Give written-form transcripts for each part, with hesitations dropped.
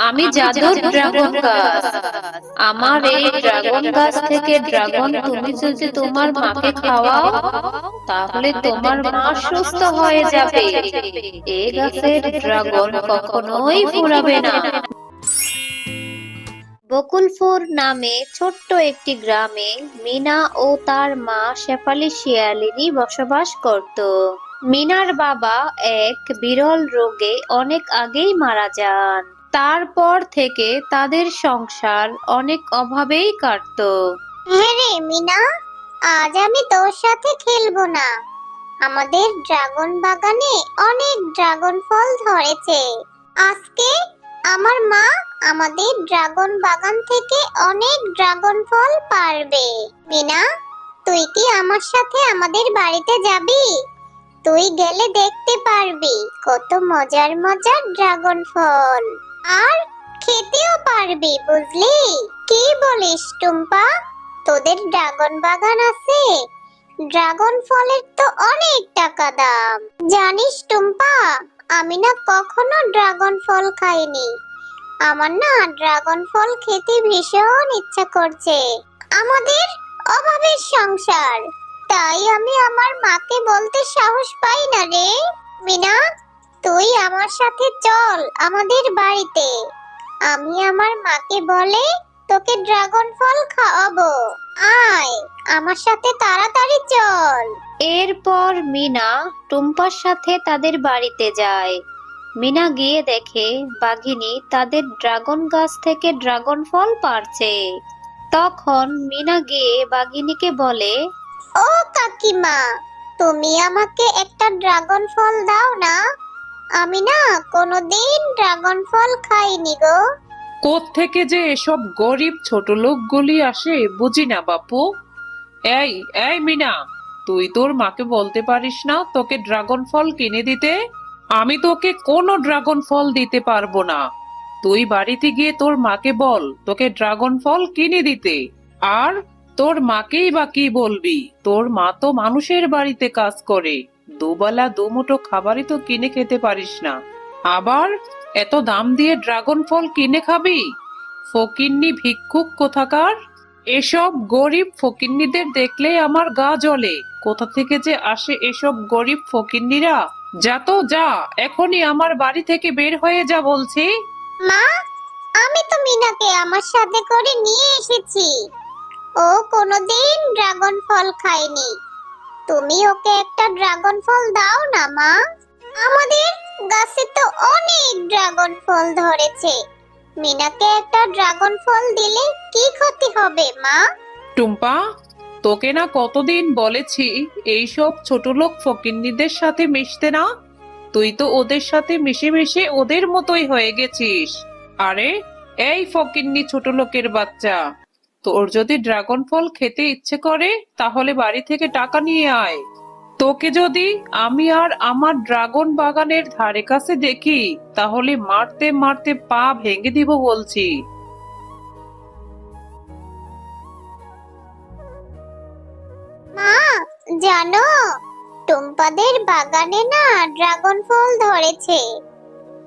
আমি জাদুর ড্রাগন গাছ। আমার এই ড্রাগন গাছ থেকে ড্রাগন তুমি যদি তোমার মাকে খাওয়াও, তাহলে তোমার মা সুস্থ হয়ে যাবে। এই গাছের ড্রাগন কখনোই ফুরাবে না। বকুলপুর নামে ছোট্ট একটি গ্রামে মিনা ও তার মা শেফালি শিয়ালিনী বসবাস করত। মিনার বাবা এক বিরল রোগে অনেক আগেই মারা যান। তারপর থেকে তাদের সংসার অনেক অভাবেই কাটতো। হ্যাঁ রে মিনা, আজ আমি তোর সাথে খেলবো না। আমাদের ড্রাগন বাগানে অনেক ড্রাগন ফল ধরেছে। আজকে আমার মা আমাদের ড্রাগন বাগান থেকে অনেক ড্রাগন ফল পারবে। মিনা, তুই কি আমার সাথে আমাদের বাড়িতে যাবি? তুই গেলে দেখতে পারবি কত মজার মজার ড্রাগন ফল, আর খেতেও পারবি, বুঝলি? কি বলিস টুম্পা, তোদের ড্রাগন বাগান আছে? ড্রাগন ফলের তো অনেক টাকা দাম। জানিস টুম্পা, আমি না কখনো ড্রাগন ফল খাইনি। আমার না ড্রাগন ফল খেতে ভীষণ ইচ্ছা করছে। আমাদের অভাবের সংসার, তাই আমি আমার মাকে বলতে সাহস পাই না রে। মিনা, তুই আমার সাথে চল আমাদের বাড়িতে। আমি আমার মাকে বলে তোকে ড্রাগন ফল খাওয়াবো। আয় আমার সাথে তাড়াতাড়ি চল। এরপর মিনা টুম্পার সাথে তাদের বাড়িতে যায়। মিনা গিয়ে দেখে বাঘিনী তাদের ড্রাগন গাছ থেকে ড্রাগন ফল পাড়ছে। তখন মিনা গিয়ে বাঘিনীকে বলে, ও কাকিমা, তুমি আমাকে একটা ড্রাগন ফল দাও না। আমি না কোনোদিন ড্রাগন ফল খাইনি গো। কোত্থেকে যে এসব গরিব ছোট লোকগুলি আসে বুঝি না বাপু। এই এই মিনা, তুই তোর মাকে বলতে পারিস না তোকে ড্রাগন ফল কিনে দিতে? আমি তোকে কোনো ড্রাগন ফল দিতে পারবো না। তুই বাড়িতে গিয়ে তোর মাকে বল তোকে ড্রাগন ফল কিনে দিতে। আর তোর মাকেই বা কি বলবি? তোর মা তো মানুষের বাড়িতে কাজ করে, দুবেলা দুমুঠো খাবারই তো কিনে খেতে পারিস না, আবার এত দাম দিয়ে ড্রাগন ফল কিনে খাবি? ফকিন্নি ভিক্ষুক কোথাকার! এসব গরিব ফকিন্নিদের দেখলে আমার গা জ্বলে। কোথা থেকে যে আসে এসব গরিব ফকিন্নিরা! যা তো যা, এখনই আমার বাড়ি থেকে বের হয়ে যা বলছি। মা, আমি তো মিনাকে আমার সাথে করে নিয়ে এসেছি। ও কোনোদিন ড্রাগন ফল খায়নি। তুমি ওকে একটা ড্রাগন ফল দাও না মা। আমাদের গাছে তো অনেক ড্রাগন ফল ধরেছে। মিনাকে একটা ড্রাগন ফল দিলে কি ক্ষতি হবে মা? টুম্পা, তোকে না কতদিন বলেছি এইসব ছোটলোক ফকিন্নিদের সাথে মিশতে না। তুই তো ওদের সাথে মিশে মিশে ওদের মতোই হয়ে গেছিস। আরে এই ফকিন্নি ছোট লোকের বাচ্চা, তোর যদি ড্রাগন ফল খেতে ইচ্ছে করে তাহলে বাড়ি থেকে টাকা নিয়ে আয়। তোকে যদি আমি আর আমার ড্রাগন বাগানের ধারে কাছে দেখি তাহলে মারতে মারতে পা ভেঙে দিব বলছি। মা, জানো টুম্পাদের বাগানে না ড্রাগন ফল ধরেছে।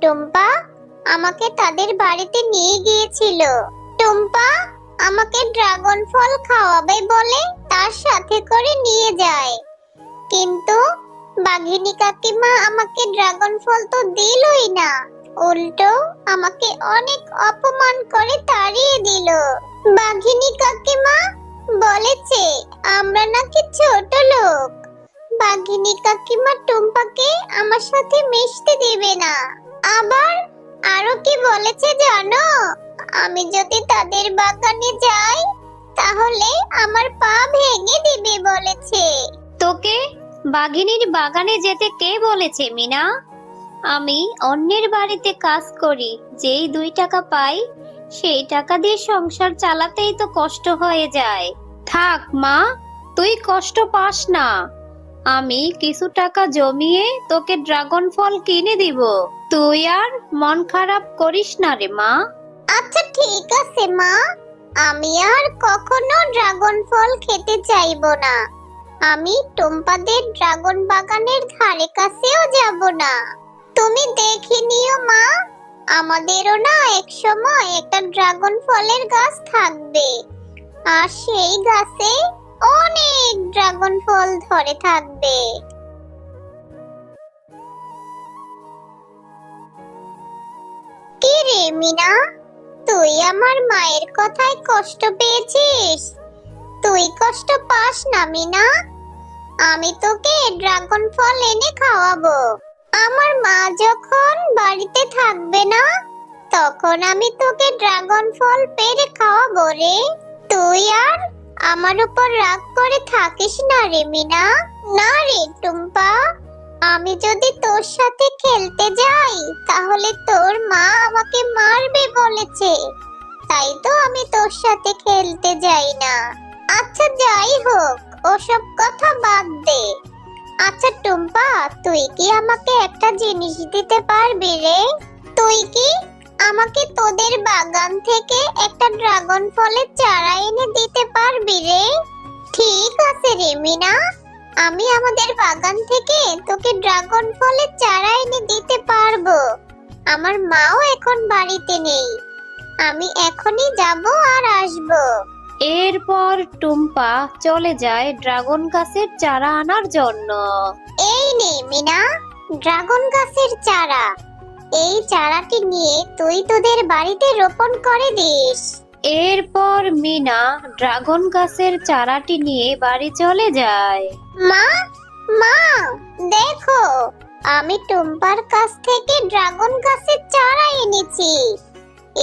টুম্পা আমাকে তাদের বাড়িতে নিয়ে গিয়েছিল। টুম্পা আমাকে ড্রাগন ফল খাওয়াবে বলে তার সাথে করে নিয়ে যায়, কিন্তু বাঘিনী কাকিমা আমাকে ড্রাগন ফল তো দিলই না, উল্টো আমাকে অনেক অপমান করে তাড়িয়ে দিল। বাঘিনী কাকিমা বলেছে আমরা নাকি ছোট লোক। বাঘিনী কাকিমা টুম্পাকে আমার সাথে মিশতে দেবে না। আবার আরো কি বলেছে জানো? আমি যদি তাদের বাগানে যাই তাহলে আমার পা ভেঙে দিবে বলেছে। তোকে বাঘিনীর বাগানে যেতে কে বলেছে মিনা? আমি অন্যের বাড়িতে কাজ করি, যেই 2 টাকা পাই সেই টাকা দিয়ে সংসার চালাতেই তো কষ্ট হয়ে যায়। থাক মা, তুই কষ্ট পাস না। আমি কিছু টাকা জমিয়ে তোকে ড্রাগন ফল কিনে দিব। তুই আর মন খারাপ করিস না রে মা। আচ্ছা ঠিক আছে মা, আমি আর কখনো ড্রাগন ফল খেতে চাইবো না। আমি টুম্পাদের ড্রাগন বাগানের ধারে কাছেও যাব না। তুমি দেখে নিও মা, আমাদেরও না এক সময় একটা ড্রাগন ফলের গাছ থাকবে, আর সেই গাছে অনেক ড্রাগন ফল ধরে থাকবে। কি রে মিনা, তুই আমার মায়ের কথায় কষ্ট পেয়েছিস? তুই কষ্ট পাস না মিনা, আমি তোকে ড্রাগন ফল এনে খাওয়াবো। আমার মা যখন বাড়িতে থাকবে না, তখন আমি তোকে ড্রাগন ফল পেড়ে খাওয়াবো রে। তুই আর আমার উপর রাগ করে থাকিস না রে মিনা। না রে টুম্পা, আমি যদি তোর সাথে খেলতে যাই তাহলে তোর মা আমাকে মারবে বলেছে, তাই তো আমি তোর সাথে খেলতে যাই না। আচ্ছা যাই হোক, ওসব কথা বাদ দে। আচ্ছা টুম্পা, তুই কি আমাকে একটা জিনিস দিতে পারবি রে? তুই কি আমাকে তোদের বাগান থেকে একটা ড্রাগন ফলের চারা এনে দিতে পারবি রে? ঠিক আছে রে মিনা, আমি আমাদের বাগান থেকে তোকে ড্রাগন ফলের চারা এনে দিতে পারবো। আমার মাও এখন বাড়িতে নেই, আমি এখনই যাব আর আসবো। এরপর টুম্পা চলে যায় ড্রাগন গাছের চারা আনার জন্য। এই নে মিনা, ড্রাগন গাছের চারা। এই চারাটি নিয়ে তুই তোদের বাড়িতে রোপণ করে দিস। এরপর মিনা ড্রাগন গাছের চারাটি নিয়ে বাড়ি চলে যায়। মা, মা, দেখো, আমি টুম্পার কাছ থেকে ড্রাগন গাছের চারা এনেছি।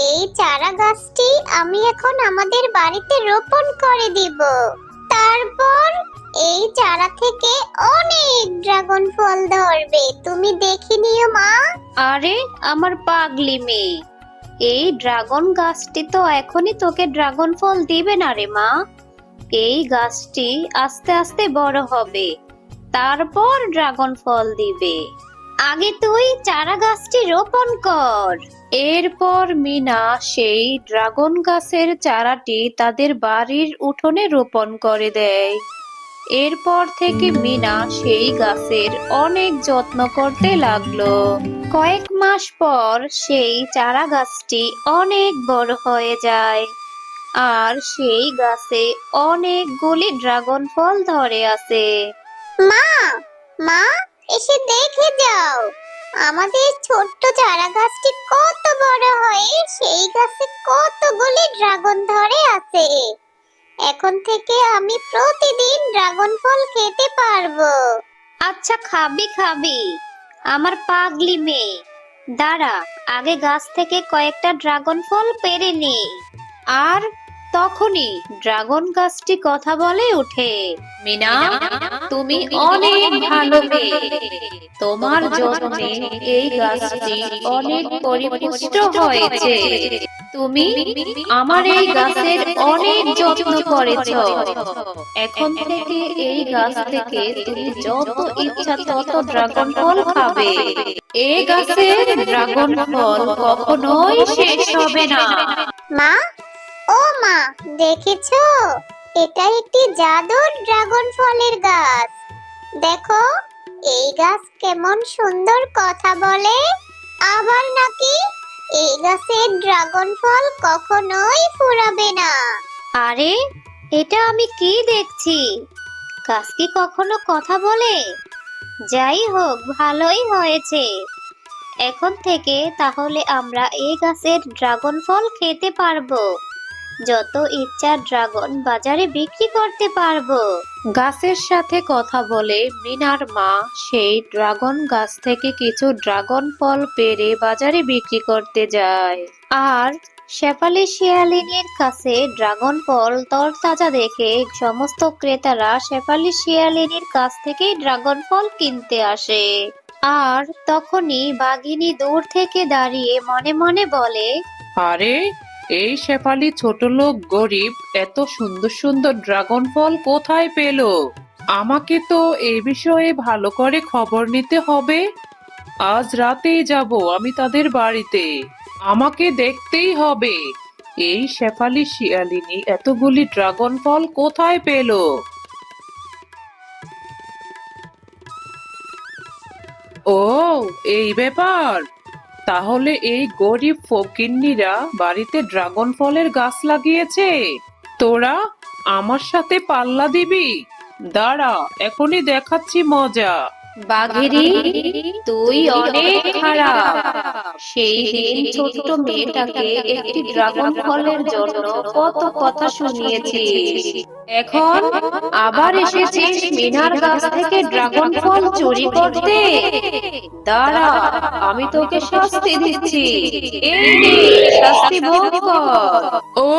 এই চারা গাছটি আমি এখন আমাদের বাড়িতে রোপণ করে দিব। তারপর এই চারা থেকে অনেক ড্রাগন ফল ধরবে, তুমি দেখে নিও মা। আরে আমার পাগলি মেয়ে, এই ড্রাগন গাছটি তো এখনই তোকে ড্রাগন ফল দিবে না রে মা। এই গাছটি আস্তে আস্তে বড় হবে, তারপর ড্রাগন ফল দিবে। আগে তুই চারা গাছটি রোপণ কর। এরপর মিনা সেই ড্রাগন গাছের চারাটি তাদের বাড়ির উঠোনে রোপণ করে দেয়। এরপর থেকে মিনা সেই গাছের অনেক যত্ন করতে লাগলো। কয়েক মাস পর সেই চারা গাছটি অনেক বড় হয়ে যায়, আর সেই গাছে অনেকগুলি ড্রাগন ফল ধরে আছে। মা, মা, এসে দেখে যাও, আমাদের ছোট্ট চারা গাছটি কত বড় হয়ে সেই গাছে কতগুলি ড্রাগন ধরে আছে। এখন থেকে আমি প্রতিদিন ড্রাগন ফল খেতে পারবো। আচ্ছা খাবি খাবি আমার পাগলি মেয়ে, দাঁড়া আগে গাছ থেকে কয়েকটা ড্রাগন ফল পেড়ে নে। আর তখনই ড্রাগন গাছটি কথা বলে ওঠে, মিনা তুমি অনেক ভালো মেয়ে, তোমার যত্নে এই গাছটি অনেক পরিপুষ্ট হয়েছে। তুমি আমার এই গাছের অনেক যত্ন করেছো। এখন থেকে এই গাছ থেকে তুমি যত ইচ্ছা তত ড্রাগন ফল খাবে। এই গাছের ড্রাগন ফল কখনোই শেষ হবে না। মা, ও মা, দেখেছো? এটা একটি জাদুর ড্রাগন ফলের গাছ। দেখো, এই গাছ কেমন সুন্দর কথা বলে। আবার নাকি এই গাছের ড্রাগন ফল কখনোই ফুরাবে না। আরে এটা আমি কি দেখছি? গাছ কি কখনো কথা বলে? যাই হোক, ভালোই হয়েছে। এখন থেকে তাহলে আমরা এই গাছের ড্রাগন ফল খেতে পারবো, যত ইচ্ছা ড্রাগন বাজারে বিক্রি করতে পারবো। গাছের সাথে কথা বলে মিনার মা সেই ড্রাগন গাছ থেকে কিছু ড্রাগন ফল পেড়ে বাজারে বিক্রি করতে যায়। আর শেফালি শিয়ালিনীর কাছে ড্রাগন ফল তরতাজা দেখে সমস্ত ক্রেতারা শেফালি শিয়ালিনীর কাছ থেকে ড্রাগন ফল কিনতে আসে। আর তখনই বাঘিনী দূর থেকে দাঁড়িয়ে মনে মনে বলে, আরে এই শেফালি ছোট লোক গরিব এত সুন্দর সুন্দর ড্রাগন ফল কোথায় পেল? আমাকে তো এই বিষয়ে ভালো করে খবর নিতে হবে। আজ রাতেই যাব আমি তাদের বাড়িতে। আমাকে দেখতেই হবে এই শেফালি শিয়ালিনী এতগুলি ড্রাগন ফল কোথায় পেল। ও, এই ব্যাপার। তাহলে এই গরিব ফকিন্নিরা বাড়িতে ড্রাগন ফলের গাছ লাগিয়েছে, তোরা আমার সাথে পাল্লা দিবি? দাঁড়া, এখনই দেখাচ্ছি মজা। বাঘিনী, তুই অনেক খারাপ। সেই দিন ছোট্ট মেয়েটাকে একটি ড্রাগন ফলের জন্য কত কথা শুনিয়েছিস, এখন আবার এসেছিস মিনার গাছ থেকে ড্রাগন ফল চুরি করতে। দাঁড়া, আমি তোকে শাস্তি দিচ্ছি। এই নে, শাস্তি ভোগ কর। ও,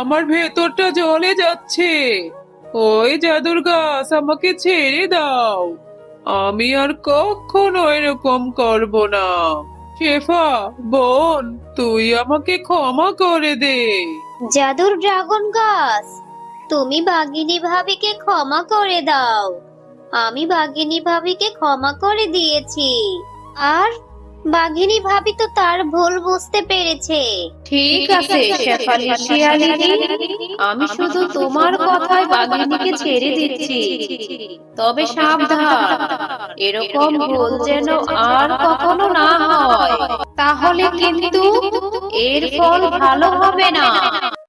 আমার ভেতরটা জ্বলে যাচ্ছে। ওই জাদুর গাছ, আমাকে ছেড়ে দাও। আমি আর কখনো এরকম করব না। শেফা, বোন, তুই আমাকে ক্ষমা করে দে। জাদুর ড্রাগন গাছ, তুমি বাঘিনী ভাবিকে ক্ষমা করে দাও। আমি বাঘিনী ভাবিকে ক্ষমা করে দিয়েছি, আর বাঘিনী ভাবি তো তার ভুল বুঝতে পেরেছে। ঠিক আছে শেফালি শিয়ালিনী, আমি শুধু তোমার কথায় বাঘিনীকে ছেড়ে দিচ্ছি। তবে সাবধান, এরকম ভুল যেন আর কখনো না হয়, তাহলে কিন্তু এর ফল ভালো হবে না।